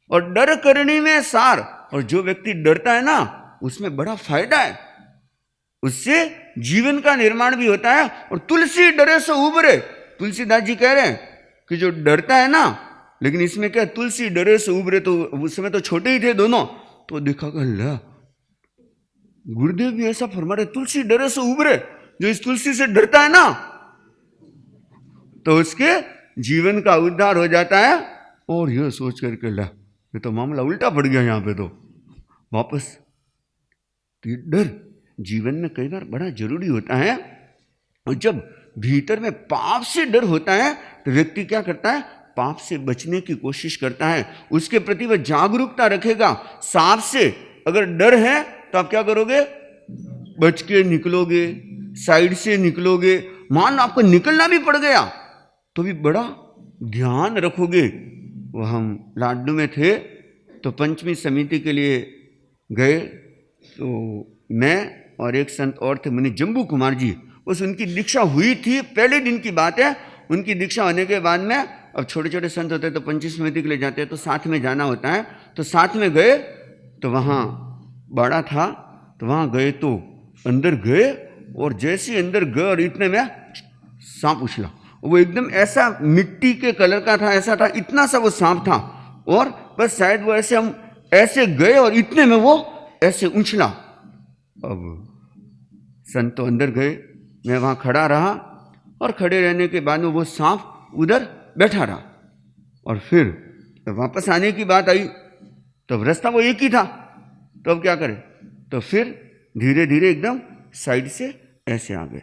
और डर करनी में सार। और जो व्यक्ति डरता है ना, उसमें बड़ा फायदा है, उससे जीवन का निर्माण भी होता है। और तुलसी डरे सो उबरे, तुलसीदास जी कह रहे हैं कि जो डरता है ना, लेकिन इसमें क्या तुलसी डरे से उबरे, तो उस समय तो छोटे ही थे दोनों, तो देखा कि अल्लाह, गुरुदेव भी ऐसा फरमा रहे, तुलसी डरे से उबरे, जो इस तुलसी से डरता है ना, तो उसके जीवन का उद्धार हो जाता है। और यह सोच करके ला, ये तो मामला उल्टा पड़ गया यहाँ पे, तो वापस। तो ये डर जीवन में कई बार बड़ा जरूरी होता है। और जब भीतर में पाप से डर होता है, तो व्यक्ति क्या करता है? पाप से बचने की कोशिश करता है, उसके प्रति वह जागरूकता रखेगा। सांप से अगर डर है तो आप क्या करोगे? बच के निकलोगे, साइड से निकलोगे। मान लो आपको निकलना भी पड़ गया तो भी बड़ा ध्यान रखोगे। वो हम लाडू में थे तो पंचमी समिति के लिए गए, तो मैं और एक संत और थे, मुनि जम्बू कुमार जी। उस उनकी दीक्षा हुई थी, पहले दिन की बात है। उनकी दीक्षा होने के बाद में, अब छोटे छोटे संत होते हैं तो पंचमी समिति के लिए जाते हैं, तो साथ में जाना होता है। तो साथ में गए, तो वहाँ बाड़ा था, तो वहाँ गए, तो अंदर गए, और जैसे अंदर गए और इतने में सांप उछला। वो एकदम ऐसा मिट्टी के कलर का था, ऐसा था, इतना सा वो सांप था, और बस शायद वो ऐसे, हम ऐसे गए और इतने में वो ऐसे उछला। अब संत तो अंदर गए, मैं वहाँ खड़ा रहा, और खड़े रहने के बाद में वो सांप उधर बैठा रहा। और फिर वापस आने की बात आई, तब रास्ता वो एक ही था, तो अब क्या करें? तो फिर धीरे धीरे एकदम साइड से ऐसे आ गए।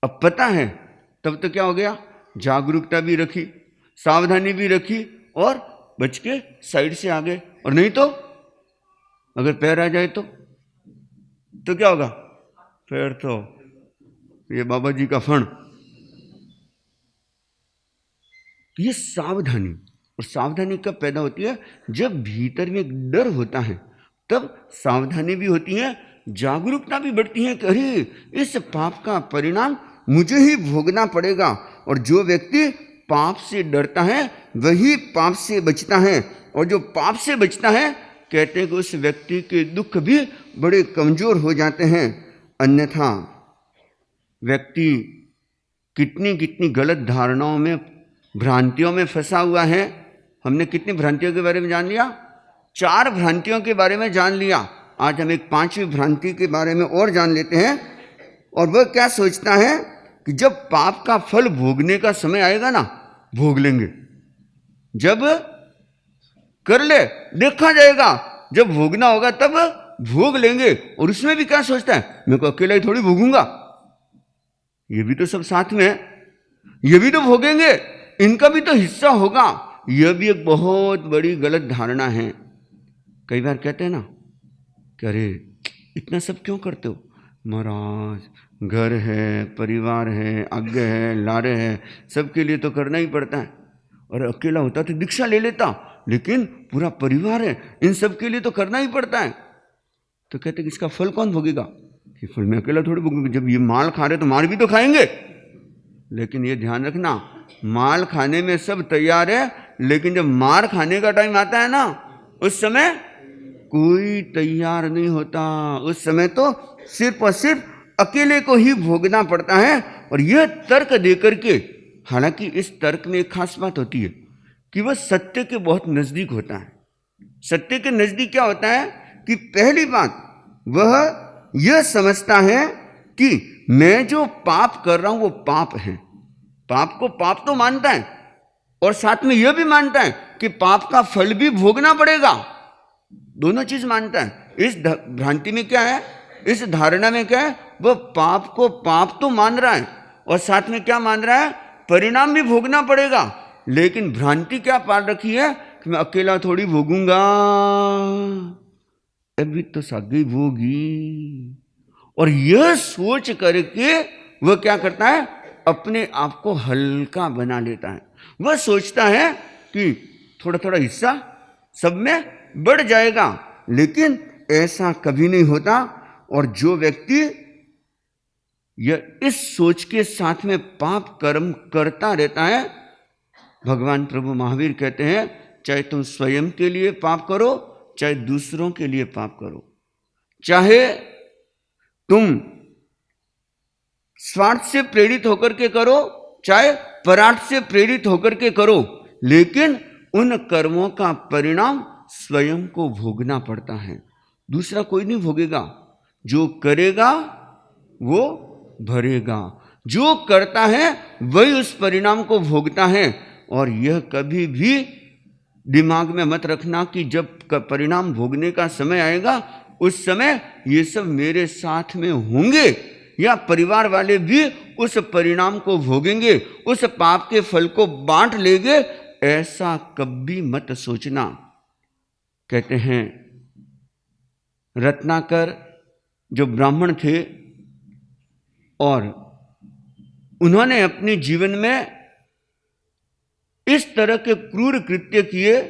अब पता है, तब तो क्या हो गया? जागरूकता भी रखी, सावधानी भी रखी, और बच के साइड से आ गए। और नहीं तो अगर पैर आ जाए तो क्या होगा? फिर तो ये बाबा जी का फण। ये सावधानी, और सावधानी कब पैदा होती है? जब भीतर में एक डर होता है, तब सावधानी भी होती है, जागरूकता भी बढ़ती है कि अरे इस पाप का परिणाम मुझे ही भोगना पड़ेगा। और जो व्यक्ति पाप से डरता है वही पाप से बचता है, और जो पाप से बचता है कहते हैं कि उस व्यक्ति के दुख भी बड़े कमजोर हो जाते हैं। अन्यथा व्यक्ति कितनी कितनी गलत धारणाओं में, भ्रांतियों में फंसा हुआ है। हमने कितनी भ्रांतियों के बारे में जान लिया? 4 भ्रांतियों के बारे में जान लिया। आज हम एक 5वीं भ्रांति के बारे में और जान लेते हैं। और वह क्या सोचता है कि जब पाप का फल भोगने का समय आएगा ना, भोग लेंगे। जब कर ले देखा जाएगा, जब भोगना होगा तब भोग लेंगे। और उसमें भी क्या सोचता है, मैं को अकेला ही थोड़ी भोगूंगा, ये भी तो सब साथ में है, ये भी तो भोगेंगे, इनका भी तो हिस्सा होगा। यह भी एक बहुत बड़ी गलत धारणा है। कई बार कहते हैं ना कि अरे इतना सब क्यों करते हो महाराज, घर है, परिवार है, आज्ञा है, लारे है, सबके लिए तो करना ही पड़ता है। और अकेला होता तो दीक्षा ले लेता, लेकिन पूरा परिवार है, इन सब के लिए तो करना ही पड़ता है। तो कहते कि इसका फल कौन भोगेगा? कि फल मैं अकेला थोड़ी भोगूंगा, जब ये माल खा रहे तो मार भी तो खाएंगे। लेकिन ये ध्यान रखना, माल खाने में सब तैयार है, लेकिन जब मार खाने का टाइम आता है ना, उस समय कोई तैयार नहीं होता। उस समय तो सिर्फ और सिर्फ अकेले को ही भोगना पड़ता है। और यह तर्क देकर के, हालांकि इस तर्क में एक खास बात होती है कि वह सत्य के बहुत नजदीक होता है। सत्य के नजदीक क्या होता है कि पहली बात वह यह समझता है कि मैं जो पाप कर रहा हूं वो पाप है। पाप को पाप तो मानता है, और साथ में यह भी मानता है कि पाप का फल भी भोगना पड़ेगा। दोनों चीज मानता है। इस भ्रांति में क्या है, इस धारणा में क्या है, वह पाप को पाप तो मान रहा है, और साथ में क्या मान रहा है, परिणाम भी भोगना पड़ेगा। लेकिन भ्रांति क्या पाल रखी है कि मैं अकेला थोड़ी भोगूंगा, अभी तो सागी भोगी। और यह सोच करके वह क्या करता है, अपने आप को हल्का बना लेता है। वह सोचता है कि थोड़ा थोड़ा हिस्सा सब में बढ़ जाएगा, लेकिन ऐसा कभी नहीं होता। और जो व्यक्ति यह इस सोच के साथ में पाप कर्म करता रहता है, भगवान प्रभु महावीर कहते हैं, चाहे तुम स्वयं के लिए पाप करो, चाहे दूसरों के लिए पाप करो, चाहे तुम स्वार्थ से प्रेरित होकर के करो, चाहे परार्थ से प्रेरित होकर के करो, लेकिन उन कर्मों का परिणाम स्वयं को भोगना पड़ता है। दूसरा कोई नहीं भोगेगा। जो करेगा वो भरेगा, जो करता है वही उस परिणाम को भोगता है। और यह कभी भी दिमाग में मत रखना कि जब परिणाम भोगने का समय आएगा उस समय ये सब मेरे साथ में होंगे, या परिवार वाले भी उस परिणाम को भोगेंगे, उस पाप के फल को बांट लेंगे। ऐसा कभी मत सोचना। कहते हैं रत्नाकर जो ब्राह्मण थे, और उन्होंने अपने जीवन में इस तरह के क्रूर कृत्य किए,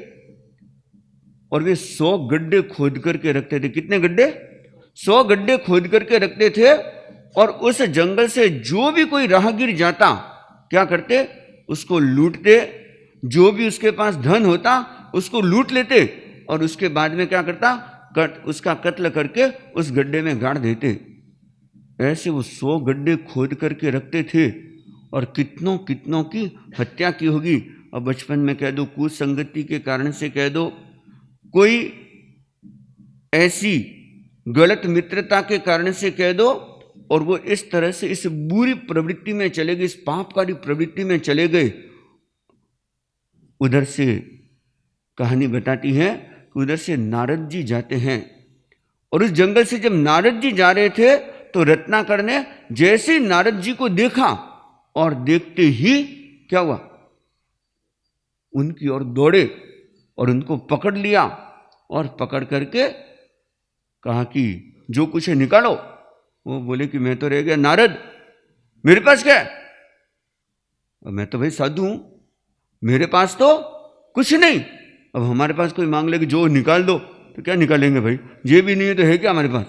और वे 100 गड्ढे खोद करके रखते थे। कितने गड्ढे? 100 गड्ढे खोद करके रखते थे। और उस जंगल से जो भी कोई राहगीर जाता, क्या करते, उसको लूटते। जो भी उसके पास धन होता उसको लूट लेते, और उसके बाद में क्या करता, उसका कत्ल करके उस गड्ढे में गाड़ देते। ऐसे वो 100 गड्ढे खोद करके रखते थे, और कितनों कितनों की हत्या की होगी। अब बचपन में कह दो, कुसंगति के कारण से कह दो, कोई ऐसी गलत मित्रता के कारण से कह दो, और वो इस तरह से इस बुरी प्रवृत्ति में चले गए, इस पापकारी प्रवृत्ति में चले गए। उधर से कहानी बताती है कि उधर से नारद जी जाते हैं, और उस जंगल से जब नारद जी जा रहे थे तो रत्नाकर ने जैसे ही नारद जी को देखा, और देखते ही क्या हुआ, उनकी ओर दौड़े और उनको पकड़ लिया, और पकड़ करके कहा कि जो कुछ है निकालो। वो बोले कि मैं तो रह गया नारद, मेरे पास क्या है? और मैं तो भाई साधु हूं, मेरे पास तो कुछ नहीं। अब हमारे पास कोई मांग ले कि जो निकाल दो, तो क्या निकालेंगे भाई? जेब भी नहीं है तो है क्या हमारे पास?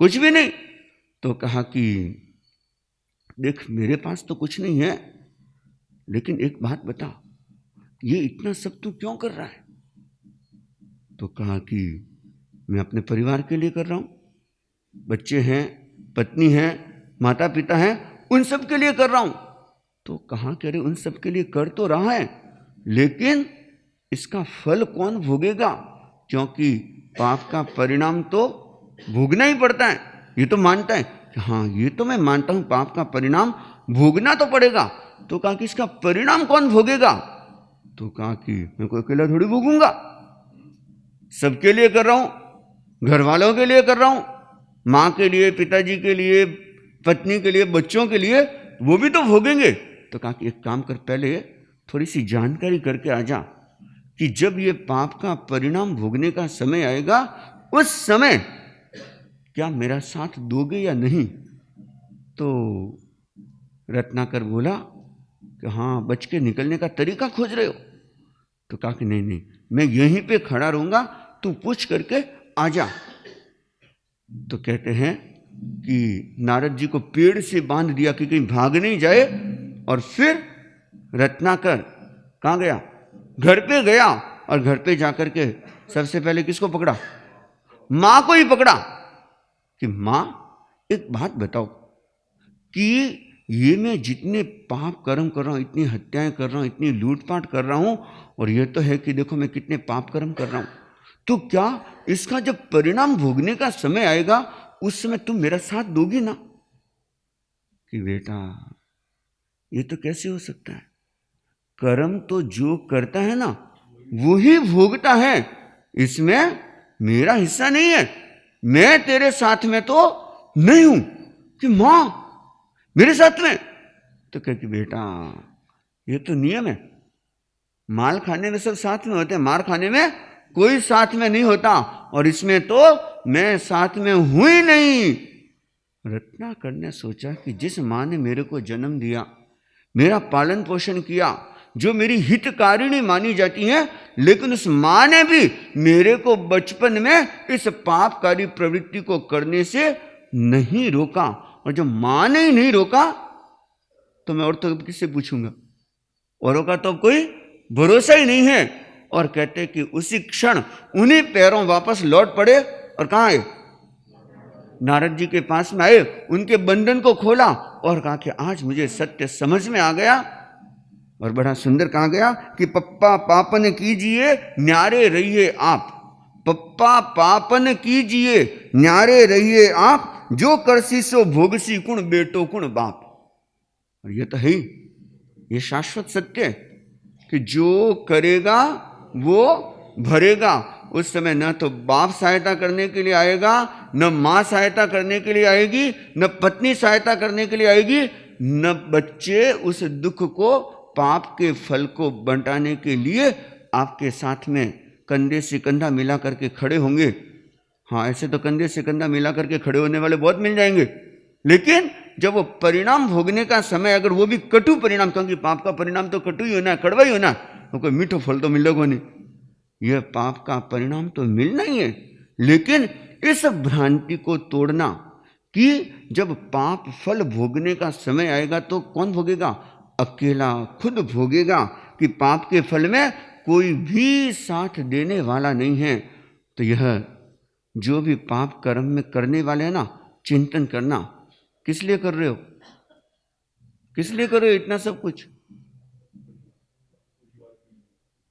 कुछ भी नहीं। तो कहा कि देख मेरे पास तो कुछ नहीं है, लेकिन एक बात बता, ये इतना सब तू क्यों कर रहा है? तो कहा कि मैं अपने परिवार के लिए कर रहा हूं, बच्चे हैं, पत्नी है, माता पिता हैं, उन सब के लिए कर रहा हूं। तो कहा कि अरे उन सब के लिए कर तो रहा है, लेकिन इसका फल कौन भोगेगा? क्योंकि पाप का परिणाम तो भोगना ही पड़ता है। ये तो मानता है कि हाँ ये तो मैं मानता हूं, पाप का परिणाम भोगना तो पड़ेगा। तो कहा कि इसका परिणाम कौन भोगेगा? तो कहा कि मैं कोई अकेला थोड़ी भोगूंगा, सबके लिए कर रहा हूं, घर वालों के लिए कर रहा हूं, माँ के लिए, पिताजी के लिए, पत्नी के लिए, बच्चों के लिए, वो भी तो भोगेंगे। तो कहा कि एक काम कर, पहले थोड़ी सी जानकारी करके आ जा कि जब ये पाप का परिणाम भोगने का समय आएगा, उस समय क्या मेरा साथ दोगे या नहीं? तो रत्नाकर बोला कि हाँ, बच के निकलने का तरीका खोज रहे हो? तो कहा कि नहीं नहीं, मैं यहीं पे खड़ा रहूंगा, तू पूछ करके आ जा। तो कहते हैं कि नारद जी को पेड़ से बांध दिया कि कहीं भाग नहीं जाए। और फिर रत्नाकर कहाँ गया? घर पे गया। और घर पे जाकर के सबसे पहले किसको पकड़ा? माँ को ही पकड़ा कि माँ एक बात बताओ कि ये मैं जितने पाप कर्म कर रहा हूँ, इतनी हत्याएं कर रहा हूँ, इतनी लूटपाट कर रहा हूँ, और ये तो है कि देखो मैं कितने पाप कर्म कर रहा हूँ, तो क्या इसका जब परिणाम भोगने का समय आएगा, उस समय तुम मेरा साथ दोगी ना? कि बेटा ये तो कैसे हो सकता है? कर्म तो जो करता है ना वो ही भोगता है, इसमें मेरा हिस्सा नहीं है, मैं तेरे साथ में तो नहीं हूं। कि मां मेरे साथ में? तो कहती बेटा ये तो नियम है, माल खाने में सब साथ में होते हैं, मार खाने में कोई साथ में नहीं होता, और इसमें तो मैं साथ में हूं ही नहीं। रत्नाकर ने सोचा कि जिस मां ने मेरे को जन्म दिया, मेरा पालन पोषण किया, जो मेरी हितकारिणी मानी जाती है, लेकिन उस मां ने भी मेरे को बचपन में इस पापकारी प्रवृत्ति को करने से नहीं रोका। और जब मां ने ही नहीं रोका तो मैं और तो किससे पूछूंगा? औरों का तो कोई भरोसा ही नहीं है। और कहते कि उसी क्षण उन्हीं पैरों वापस लौट पड़े और कहाँ आए? नारद जी के पास में आए, उनके बंधन को खोला और कहा कि आज मुझे सत्य समझ में आ गया। और बड़ा सुंदर कहा गया कि पप्पा पापन कीजिए न्यारे रहिए आप, पप्पा पापन कीजिए न्यारे रहिए आप, जो करसी सो भोगसी कुण बेटो कुण बाप। और ये तो है ही, ये शाश्वत सत्य है कि जो करेगा वो भरेगा। उस समय न तो बाप सहायता करने के लिए आएगा, न माँ सहायता करने के लिए आएगी, न पत्नी सहायता करने के लिए आएगी, न बच्चे उस दुख को, पाप के फल को बंटाने के लिए आपके साथ में कंधे से कंधा मिला करके खड़े होंगे। हाँ, ऐसे तो कंधे से कंधा मिला करके खड़े होने वाले बहुत मिल जाएंगे, लेकिन जब वो परिणाम भोगने का समय, अगर वो भी कटु परिणाम, क्योंकि पाप का परिणाम तो कटु ही होना है, कड़वा ही होना है, तो कोई मीठो फल तो मिलेगा नहीं, यह पाप का परिणाम तो मिलना ही है। लेकिन इस भ्रांति को तोड़ना कि जब पाप फल भोगने का समय आएगा तो कौन भोगेगा? अकेला खुद भोगेगा, कि पाप के फल में कोई भी साथ देने वाला नहीं है। तो यह जो भी पाप कर्म में करने वाले हैं ना, चिंतन करना, किस लिए कर रहे हो? किस लिए कर रहे हो इतना सब कुछ?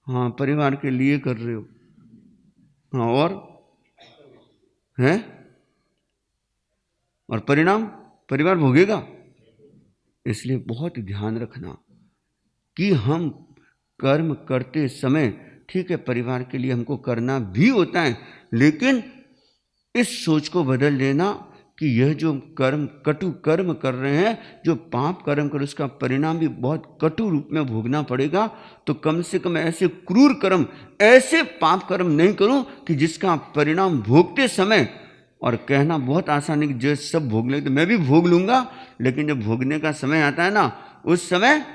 हाँ, परिवार के लिए कर रहे हो। हाँ, और है, और परिणाम परिवार भोगेगा। इसलिए बहुत ध्यान रखना कि हम कर्म करते समय, ठीक है परिवार के लिए हमको करना भी होता है, लेकिन इस सोच को बदल लेना कि यह जो कर्म, कटु कर्म कर रहे हैं, जो पाप कर्म कर, उसका परिणाम भी बहुत कटु रूप में भोगना पड़ेगा। तो कम से कम ऐसे क्रूर कर्म, ऐसे पाप कर्म नहीं करूं कि जिसका परिणाम भोगते समय और कहना बहुत आसान है कि जो सब भोग ले तो मैं भी भोग लूँगा, लेकिन जब भोगने का समय आता है ना, उस समय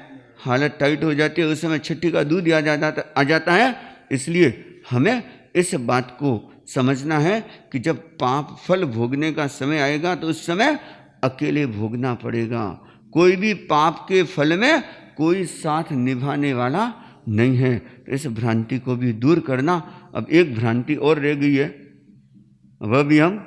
हालत टाइट हो जाती है, उस समय छठी का दूध आ जाता है। इसलिए हमें इस बात को समझना है कि जब पाप फल भोगने का समय आएगा तो उस समय अकेले भोगना पड़ेगा। कोई भी पाप के फल में कोई साथ निभाने वाला नहीं है। तो इस भ्रांति को भी दूर करना। अब एक भ्रांति और रह गई है, वह भी हम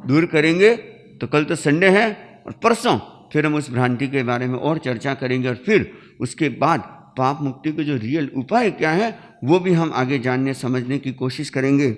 दूर करेंगे। तो कल तो संडे है और परसों फिर हम उस भ्रांति के बारे में और चर्चा करेंगे, और फिर उसके बाद पाप मुक्ति के जो रियल उपाय क्या है वो भी हम आगे जानने समझने की कोशिश करेंगे।